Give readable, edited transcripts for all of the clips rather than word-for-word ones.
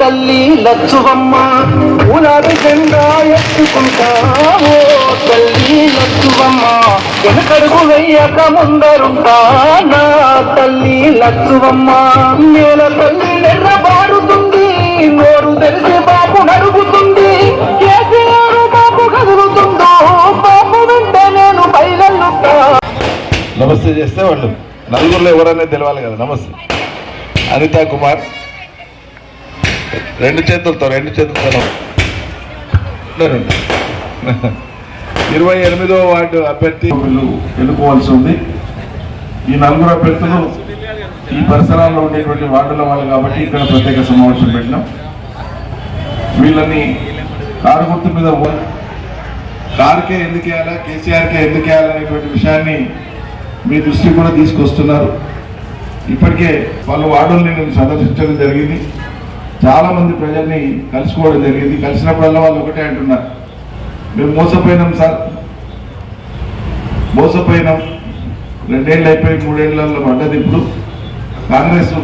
తల్లి లచ్చువమ్మ ఊలాది జెండా ఎత్తుకుంటావో తల్లి లచ్చువమ్మ వెనకడుగు వెయ్యక ముందరుంటా నా తల్లి లచ్చువమ్మ నేల తల్లి నెర్రబారుతుంది నోరు తెరిసి బాబు నడుగుతుంది కేసీఆర్ బాబు కదులుతుందో బాబు వెంట నేను బయలుతా. నమస్తే చేస్తే వాళ్ళు నలుగురిలో ఎవరనేది తెలవాలి కదా. నమస్తే అనితా కుమార్. రెండు చేతులతో 28వ వార్డు అభ్యర్థి ఎన్నుకోవాల్సి ఉంది. ఈ నలుగురు అభ్యర్థులు ఈ పరిసరాల్లో ఉండేటువంటి వార్డుల వాళ్ళు కాబట్టి ఇక్కడ ప్రత్యేక సమావేశం పెట్టినాం. వీళ్ళని కారు గుర్తు మీద కారుకే ఎందుకు వేయాలా, కేసీఆర్కే ఎందుకు వేయాలనేటువంటి విషయాన్ని మీ దృష్టికి కూడా తీసుకొస్తున్నారు. ఇప్పటికే వాళ్ళు వార్డుల్ని నేను సందర్శించడం జరిగింది. చాలామంది ప్రజల్ని కలుసుకోవడం జరిగింది. కలిసినప్పుడల్లా వాళ్ళు ఒకటే అంటున్నారు, మేము మోసపోయినాం సార్, మోసపోయినాం. 2 ఏళ్ళు అయిపోయి 3 ఏళ్ళల్లో పడ్డది. ఇప్పుడు కాంగ్రెస్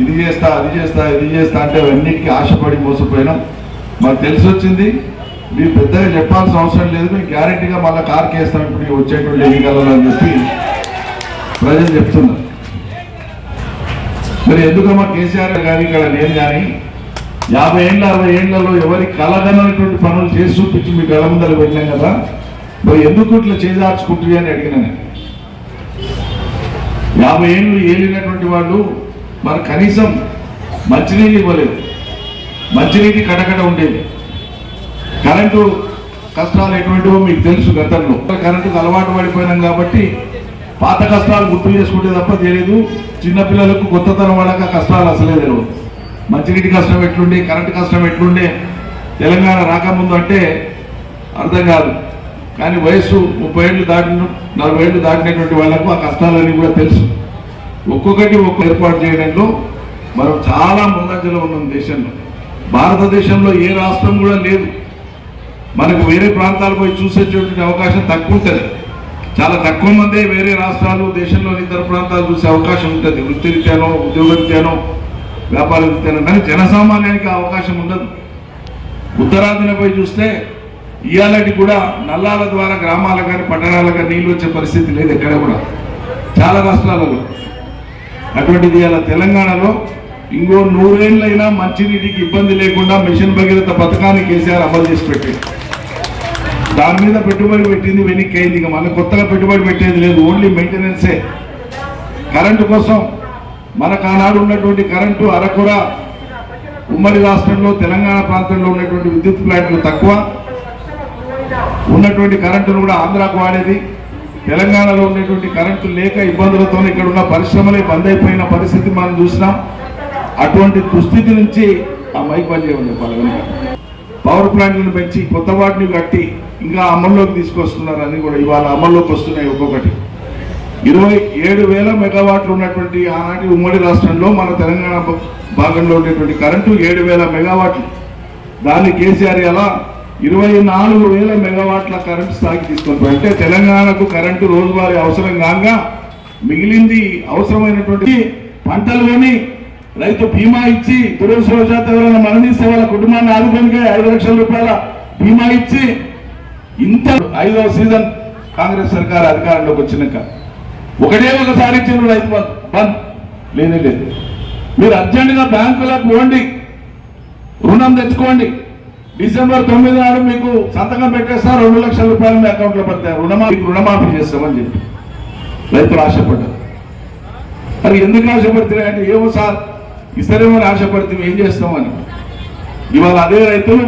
ఇది చేస్తా అది చేస్తా ఇది చేస్తా అంటే అన్నిటికీ ఆశపడి మోసపోయినాం. మాకు తెలిసి వచ్చింది, మీరు పెద్దగా చెప్పాల్సిన అవసరం లేదు, మేము గ్యారెంటీగా మళ్ళీ కారు కేస్తాం ఇప్పుడు వచ్చేటువంటి ఎన్నికలలో అని చెప్పి ప్రజలు చెప్తున్నారు. మరి ఎందుకమ్మా కేసీఆర్ కానీ ఇక్కడ నేను కానీ 50 ఏళ్ళ 60 ఏళ్లలో ఎవరి కలగనటువంటి పనులు చేసి చూపించి మీ కళ్ళ ముందర పెట్టినాం కదా, మరి ఎందుకు ఇట్లా చేజార్చుకుంటుంది అని అడిగినా. 50 ఏళ్ళు ఏలినటువంటి వాళ్ళు మరి కనీసం మంచినీళ్ళు ఇవ్వలేదు, మంచినీటి కటకట ఉండేది. కరెంటు కష్టాలు ఎటువంటివో మీకు తెలుసు. గతంలో కరెంటుకు అలవాటు పడిపోయినాం కాబట్టి పాత కష్టాలు గుర్తు చేసుకుంటే తప్ప తెలియదు. చిన్నపిల్లలకు కొత్త తరం వాళ్ళకి కష్టాలు అసలే తెలియదు. మంచినీటి కష్టం ఎట్లుండే, కరెంటు కష్టం ఎట్లుండే తెలంగాణ రాకముందు అంటే అర్థం కాదు. కానీ వయసు 30 ఏళ్ళు దాటిన 40 ఏళ్ళు దాటినటువంటి వాళ్ళకు ఆ కష్టాలన్నీ కూడా తెలుసు. ఒక్కొక్కటి ఏర్పాటు చేయడంలో మనం చాలా ముందంజలో ఉన్నాం దేశంలో. భారతదేశంలో ఏ రాష్ట్రం కూడా లేదు. మనకు వేరే ప్రాంతాలు పోయి చూసేటువంటి అవకాశం తక్కువ ఉంటుంది. చాలా తక్కువ మందే వేరే రాష్ట్రాలు దేశంలోని ఇతర ప్రాంతాలు చూసే అవకాశం ఉంటుంది. వృత్తిరీత్యానో ఉద్యోగరీత్యానో వ్యాపార రీత్యానో. కానీ జనసామాన్యానికి అవకాశం ఉండదు. ఉత్తరాదిన పోయి చూస్తే ఇవాళకి కూడా నల్లాల ద్వారా గ్రామాలకు కానీ పట్టణాలకు కానీ నీళ్ళు వచ్చే పరిస్థితి లేదు ఎక్కడ కూడా, చాలా రాష్ట్రాలలో. అటువంటిది ఇవాళ తెలంగాణలో ఇంకో 100 ఏళ్ళైనా మంచినీటికి ఇబ్బంది లేకుండా మిషన్ భగీరథ పథకాన్ని కేసీఆర్ అమలు చేసి పెట్టింది. దాని మీద పెట్టుబడి పెట్టింది, వెనక్కి అయింది. ఇక మళ్ళీ కొత్తగా పెట్టుబడి పెట్టేది లేదు, ఓన్లీ మెయింటెనెన్సే. కరెంటు కోసం మనకు ఆనాడు ఉన్నటువంటి కరెంటు అరకుర ఉమ్మడి రాష్ట్రంలో తెలంగాణ ప్రాంతంలో ఉన్నటువంటి విద్యుత్ ప్లాంట్లు తక్కువ, ఉన్నటువంటి కరెంటును కూడా ఆంధ్రాకు వాడేది. తెలంగాణలో ఉన్నటువంటి కరెంటు లేక ఇబ్బందులతో ఇక్కడ ఉన్న పరిశ్రమలే బంద్ అయిపోయిన పరిస్థితి మనం చూసినాం. అటువంటి దుస్థితి నుంచి ఆ మైక్ బంద్ చేయమని చెప్పాలి. పవర్ ప్లాంట్లను పెంచి కొత్త వాటిని కట్టి ఇంకా అమల్లోకి తీసుకొస్తున్నారు. అన్ని కూడా ఇవాళ అమల్లోకి వస్తున్నాయి. ఒక్కొక్కటి 27,000 మెగావాట్లు ఉన్నటువంటి ఆనాటి ఉమ్మడి రాష్ట్రంలో మన తెలంగాణ భాగంలో ఉండేటువంటి కరెంటు 7,000 మెగావాట్లు. దాన్ని కేసీఆర్ అలా 24,000 మెగావాట్ల కరెంటు స్థాయికి తీసుకొని, అంటే తెలంగాణకు కరెంటు రోజువారీ అవసరం కాగా మిగిలింది అవసరమైనటువంటి పంటల్లోని రైతు బీమా ఇచ్చి దురదృష్టవశాత్తు ఎవరైనా మరణిస్తే వాళ్ళ కుటుంబాన్ని ఆదుకోనికే 5 లక్షల రూపాయల బీమా ఇచ్చి ఇంత 5వ సీజన్ కాంగ్రెస్ సర్కార్ అధికారంలోకి వచ్చినాక ఒకసారి ఇచ్చిన రైతు బంద్ లేనే లేదు. మీరు అర్జెంటుగా బ్యాంకులకు పోండి, రుణం తెచ్చుకోండి. డిసెంబర్ 9 నాడు మీకు సంతకం పెట్టేస్తారు, 2 లక్షల రూపాయలు మీ అకౌంట్లో పడతాయి. రుణమాఫీ చేస్తామని చెప్పి రైతులు ఆశపడ్డారు. మరి ఎందుకు ఆశపడుతున్నాయంటే ఏమో సార్ ఇస్తారేమో ఆశపడితే ఏం చేస్తామని. ఇవాళ అదే రైతులు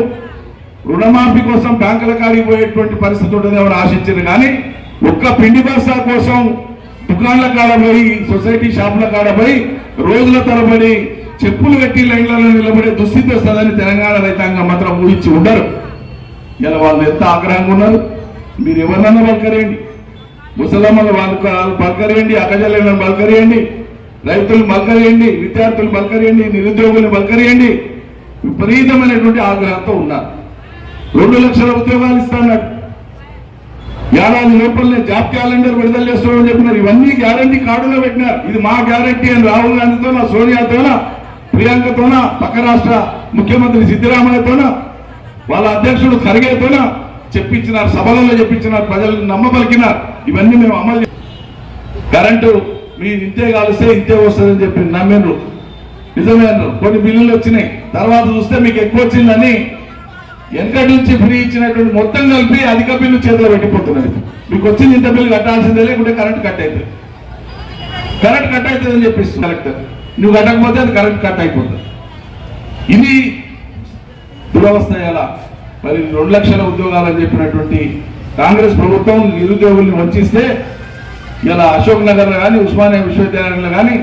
రుణమాఫీ కోసం బ్యాంకుల కాడికి పోయేటువంటి పరిస్థితి ఉంటుందేమో ఆశించారు. కానీ ఒక్క పిండి బస్తా కోసం దుకాణాల కాడపోయి సొసైటీ షాపుల కాడపోయి రోజుల తరబడి చెప్పులు కట్టి లైన్లలో నిలబడే దుస్థితి వస్తుందని తెలంగాణ రైతాంగం మాత్రం ఊహించి ఉండరు. ఇలా వాళ్ళు ఎంత ఆగ్రహంగా ఉన్నారు. మీరు ఎవరినన్నా పలకరేయండి, ముసలమ్మలు పలకరేయండి, అక్కజల్లను పలకరేయండి, రైతులు పలకరేయండి, విద్యార్థులు పలకరేయండి, నిరుద్యోగులు పలకరేయండి. విపరీతమైనటువంటి ఆగ్రహంతో ఉన్నారు. 2 లక్షల ఉద్యోగాలు ఇస్తాడు. ఏడాది లోపలనే జాబ్ క్యాలెండర్ విడుదల చేస్తామని చెప్పినారు. ఇవన్నీ గ్యారంటీ కార్డులో పెట్టినారు. ఇది మా గ్యారంటీ అని రాహుల్ గాంధీతోనా, సోనియాతోనా, ప్రియాంకతోనా, పక్క రాష్ట్ర ముఖ్యమంత్రి సిద్ధరామయ్యతోన వాళ్ళ అధ్యక్షుడు ఖర్గేతోన చెప్పించినారు, సభలలో చెప్పించినారు, ప్రజలను నమ్మబలికినారు. ఇవన్నీ మేము అమలు కరెంటు మీరు ఇంతే కాలిస్తే ఇంతే వస్తుందని చెప్పి నమ్మిండ్రు, నిజమే అన్నారు. కొన్ని బిల్లులు వచ్చినాయి, తర్వాత చూస్తే మీకు ఎక్కువ వచ్చిందని వెనకటి నుంచి ఫ్రీ ఇచ్చినటువంటి మొత్తం కలిపి అధిక బిల్లు చేతిలో పెట్టిపోతున్నది. మీకు వచ్చింది ఇంత బిల్లు కట్టాల్సిందే, లేకుంటే కరెంట్ కట్ అవుతుంది, కరెంట్ కట్ అవుతుంది అని చెప్పిస్తుంది కలెక్టర్. నువ్వు కట్టకపోతే అది కరెంట్ కట్ అయిపోతుంది. ఇది దురవస్థ. ఎలా మరి 2 లక్షల ఉద్యోగాలని చెప్పినటువంటి కాంగ్రెస్ ప్రభుత్వం నిరుద్యోగుల్ని వంచిస్తే ఇలా అశోక్ నగర్లో కానీ ఉస్మానియా విశ్వవిద్యాలయంలో కానీ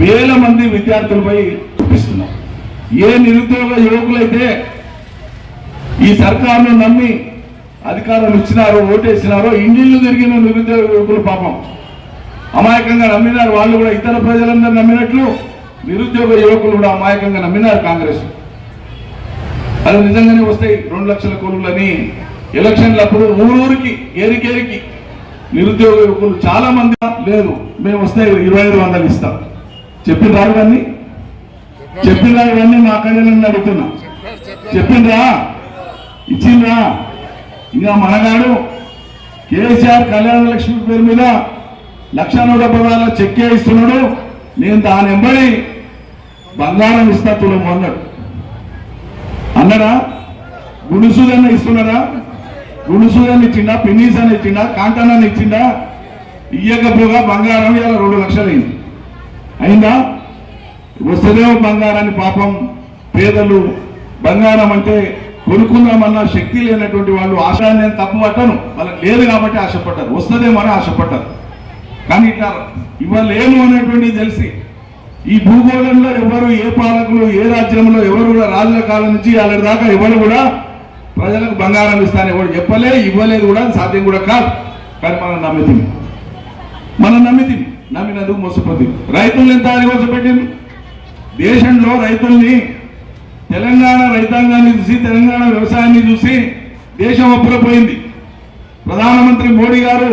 వేల మంది విద్యార్థులపై చూపిస్తున్నాం. ఏ నిరుద్యోగ యువకులైతే ఈ సర్కారును నమ్మి అధికారులు ఇచ్చినారో, ఓటేసినారో, ఇండిళ్ళు తిరిగిన నిరుద్యోగ యువకులు పాపం అమాయకంగా నమ్మినారు. వాళ్ళు కూడా ఇతర ప్రజలందరూ నమ్మినట్లు నిరుద్యోగ యువకులు కూడా అమాయకంగా నమ్మినారు కాంగ్రెస్. అది నిజంగానే వస్తాయి 2 లక్షల కొలువులని ఎలక్షన్లప్పుడు ఊరూరికి ఏరికేరికి నిరుద్యోగ యువకులు చాలా మంది లేదు మేము వస్తే 2500 ఇస్తాం చెప్పిండ్రా? ఇవన్నీ చెప్పిండ్రా? ఇవన్నీ మా కళ్యాణ్ అడుగుతున్నా, చెప్పిండ్రా? ఇచ్చిండ్రా? ఇంకా మనగాడు కేసీఆర్ కళ్యాణ లక్ష్మి పేరు మీద 1,170,000 చెక్ ఇస్తున్నాడు. నేను దాని వెంబడి బంగారం ఇస్తా తులము అన్నాడు. అన్నాడా? గుడుసుదన్న ఇస్తున్నారా? గుడుసుదన్న ఇచ్చిండా? పిన్నీస్ అని ఇచ్చిండా? కాంటాన్ని ఇచ్చిండా? ఇయ్యకపోగా బంగారం ఇలా 2 లక్షలు అయింది. అయిందా? వస్తుందేమో బంగారాన్ని. పాపం పేదలు బంగారం అంటే కొనుక్కుందామన్న శక్తి లేనటువంటి వాళ్ళు ఆశ, నేను తప్పు పట్టను, వాళ్ళకి లేదు కాబట్టి ఆశపడ్డారు, వస్తుందేమో అని ఆశపడ్డారు. కానీ ఇట్లా ఇవ్వలేము అనేటువంటిది తెలిసి ఈ భూగోళంలో ఎవరు, ఏ పాలకులు, ఏ రాజ్యంలో ఎవరు కూడా రాజుల కాలం నుంచి వాళ్ళ దాకా ఎవరు కూడా ప్రజలకు బంగారం ఇస్తాను ఎవరు చెప్పలే, ఇవ్వలేదు కూడా, సాధ్యం కూడా కాదు. కానీ మనం నమ్మితి నమ్మినందుకు మోసపోతుంది. రైతులు ఎంత మోసపెట్టింది దేశంలో. రైతుల్ని, తెలంగాణ రైతాంగాన్ని చూసి, తెలంగాణ వ్యవసాయాన్ని చూసి దేశం అప్పులపోయింది. ప్రధానమంత్రి మోడీ గారు